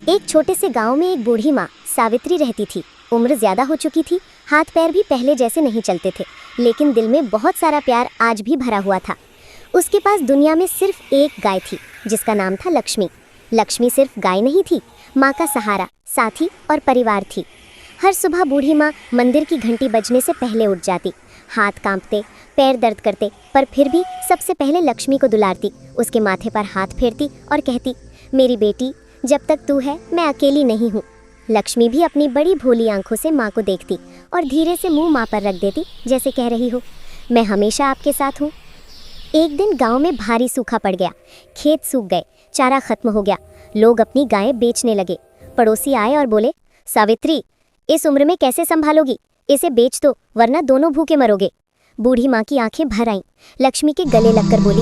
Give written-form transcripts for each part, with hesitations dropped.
एक छोटे से गांव में एक बूढ़ी माँ सावित्री रहती थी। उम्र ज्यादा हो चुकी थी, हाथ पैर भी पहले जैसे नहीं चलते थे, लेकिन दिल में बहुत सारा प्यार आज भी भरा हुआ था। उसके पास दुनिया में सिर्फ एक गाय थी, जिसका नाम था लक्ष्मी। लक्ष्मी सिर्फ गाय नहीं थी, माँ का सहारा, साथी और परिवार थी। हर सुबह बूढ़ी माँ मंदिर की घंटी बजने से पहले उठ जाती। हाथ कांपते, पैर दर्द करते, पर फिर भी सबसे पहले लक्ष्मी को दुलारती, उसके माथे पर हाथ फेरती और कहती, मेरी बेटी, जब तक तू है मैं अकेली नहीं हूँ। लक्ष्मी भी अपनी बड़ी भोली आंखों से माँ को देखती और धीरे से मुंह माँ पर रख देती, जैसे कह रही हो, मैं हमेशा आपके साथ हूँ। एक दिन गांव में भारी सूखा पड़ गया। खेत सूख गए, चारा खत्म हो गया। लोग अपनी गायें बेचने लगे। पड़ोसी आए और बोले, सावित्री, इस उम्र में कैसे संभालोगी? इसे बेच दो, वरना दोनों भूखे मरोगे। बूढ़ी माँ की आंखें भर आईं। लक्ष्मी के गले लगकर बोली,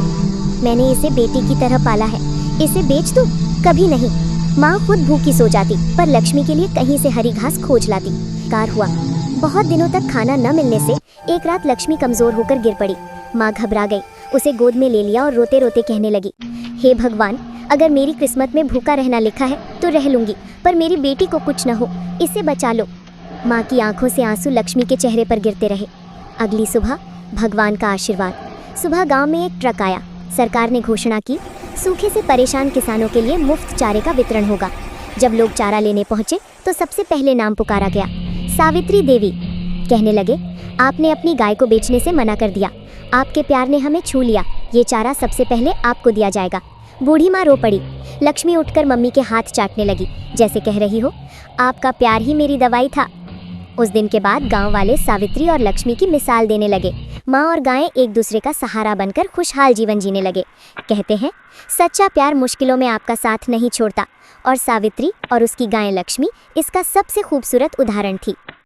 मैंने इसे बेटी की तरह पाला है, इसे बेच दूं? कभी नहीं। माँ खुद भूखी सो जाती, पर लक्ष्मी के लिए कहीं से हरी घास खोज लाती। कार हुआ। बहुत दिनों तक खाना न मिलने से एक रात लक्ष्मी कमजोर होकर गिर पड़ी। माँ घबरा गई, उसे गोद में ले लिया और रोते रोते कहने लगी, हे भगवान, अगर मेरी किस्मत में भूखा रहना लिखा है तो रह लूंगी, पर मेरी बेटी को कुछ न हो, इसे बचा लो। माँ की आंखों से आंसू लक्ष्मी के चेहरे पर गिरते रहे। अगली सुबह भगवान का आशीर्वाद। सुबह गांव में एक ट्रक आया। सरकार ने घोषणा की, सूखे से परेशान किसानों के लिए मुफ्त चारे का वितरण होगा। जब लोग चारा लेने पहुंचे तो सबसे पहले नाम पुकारा गया, सावित्री देवी। कहने लगे, आपने अपनी गाय को बेचने से मना कर दिया, आपके प्यार ने हमें छू लिया, ये चारा सबसे पहले आपको दिया जाएगा। बूढ़ी माँ रो पड़ी। लक्ष्मी उठकर मम्मी के हाथ चाटने लगी, जैसे कह रही हो, आपका प्यार ही मेरी दवाई था। उस दिन के बाद गांव वाले सावित्री और लक्ष्मी की मिसाल देने लगे। माँ और गायें एक दूसरे का सहारा बनकर खुशहाल जीवन जीने लगे। कहते हैं, सच्चा प्यार मुश्किलों में आपका साथ नहीं छोड़ता, और सावित्री और उसकी गाय लक्ष्मी इसका सबसे खूबसूरत उदाहरण थी।